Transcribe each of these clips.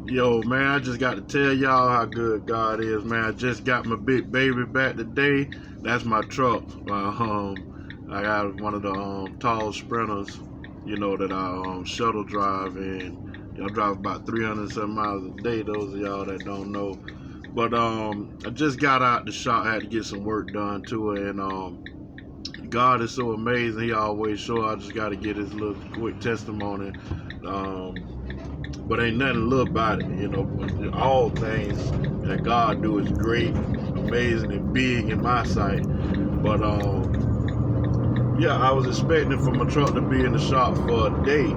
Yo, man, I just got to tell y'all how good God is, man. I just got my big baby back today. That's my truck. I got one of the tall sprinters, that I shuttle drive, and I drive about 300 some miles a day. Those of y'all that don't know, but I just got out the shop. I had to get some work done to it, and God is so amazing. He always show. I just got to get his little quick testimony. But ain't nothing little about it, all things that God do is great, amazing, and big in my sight. But yeah, I was expecting for my truck to be in the shop for a day,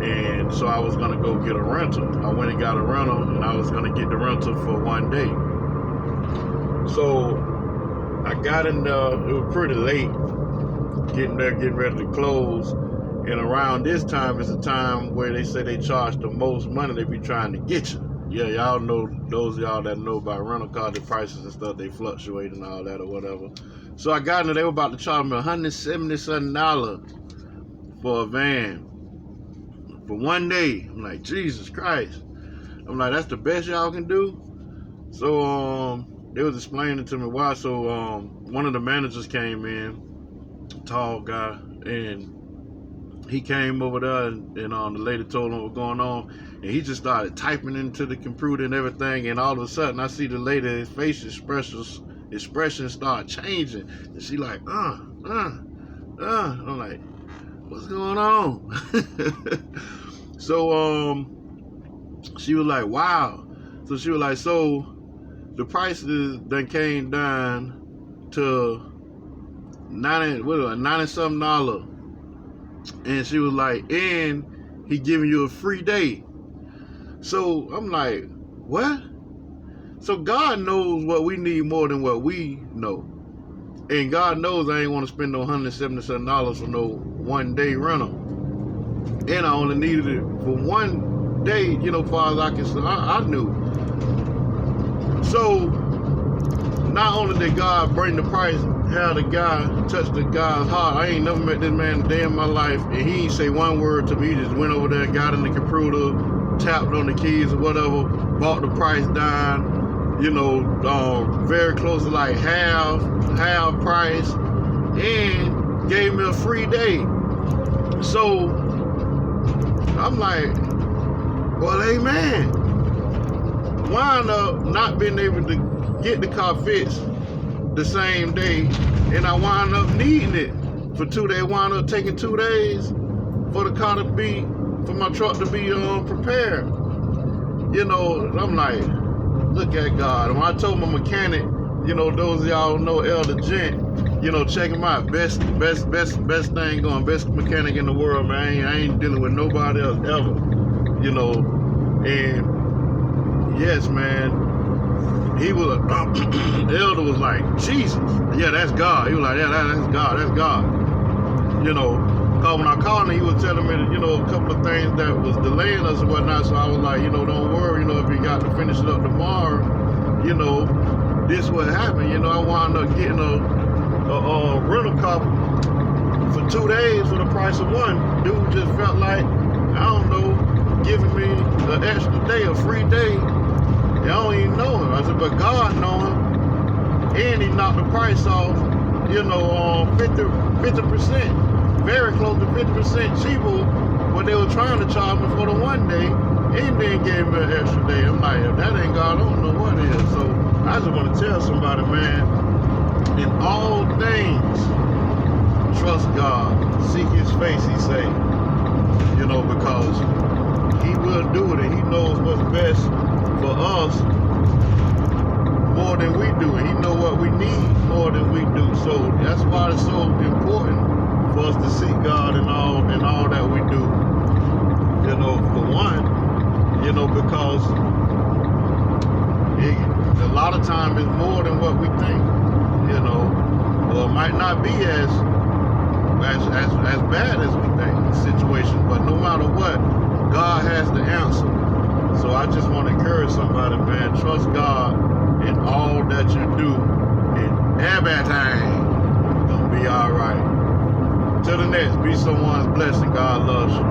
and so I was gonna go get a rental. I went and got a rental, and I was gonna get the rental for one day. So I got in there, it was pretty late, getting there, getting ready to close. And around this time is the time where they say they charge the most money. They be trying to get you. Yeah, y'all know, those of y'all that know about rental car, the prices and stuff, they fluctuate and all that or whatever. So I got in there, they were about to charge me $177 for a van for one day. I'm like, Jesus Christ. I'm like, that's the best y'all can do? So they was explaining to me why. So one of the managers came in, tall guy, and he came over there, and the lady told him what was going on, and he just started typing into the computer and everything, and all of a sudden I see the lady's face expression start changing, and she like, I'm like, what's going on? So she was like, wow. So she was like, so the prices then came down to $90-something. And she was like, and he giving you a free day. So I'm like, what? So God knows what we need more than what we know. And God knows I ain't want to spend no $177 for no one day rental. And I only needed it for one day, far as I can, I knew. So not only did God bring the price, how the guy touched the guy's heart. I ain't never met this man a day in my life, and he ain't say one word to me. He just went over there, got in the computer, tapped on the keys or whatever, bought the price down, very close to like half price, and gave me a free day. So I'm like, well, amen. Wind up not being able to get the car fixed the same day, and I wound up needing it for 2 days. Wound up taking 2 days for the car to be, for my truck to be prepared. I'm like, look at God. And when I told my mechanic, those of y'all know Elder Gent, check him out. Best thing going, best mechanic in the world, man. I ain't dealing with nobody else ever, and yes, man. He was, the elder was like, Jesus, yeah, that's God. He was like, yeah, that's God, that's God. Cause when I called him, he was telling me, a couple of things that was delaying us and whatnot. So I was like, don't worry, if you got to finish it up tomorrow, this what happened. I wound up getting a rental car for 2 days for the price of one. Dude just felt like, I don't know, giving me an extra day, a free day. I don't even know him. I said, but God know him. And he knocked the price off, 50%, very close to 50% cheaper what they were trying to charge me for the one day, and then gave me an extra day. I'm like, if that ain't God, I don't know what is. So I just want to tell somebody, man, in all things, trust God, seek his face, he say, because he will do it, and he knows what's best for us more than we do, and he know what we need more than we do. So that's why it's so important for us to seek God in all that we do. For one, because a lot of time is more than what we think. Or it might not be as bad as we think the situation, but no matter what, God has the answer. So I just want to encourage somebody, man, trust God in all that you do, and everything gonna be all right. Till the next, be someone's blessing. God loves you.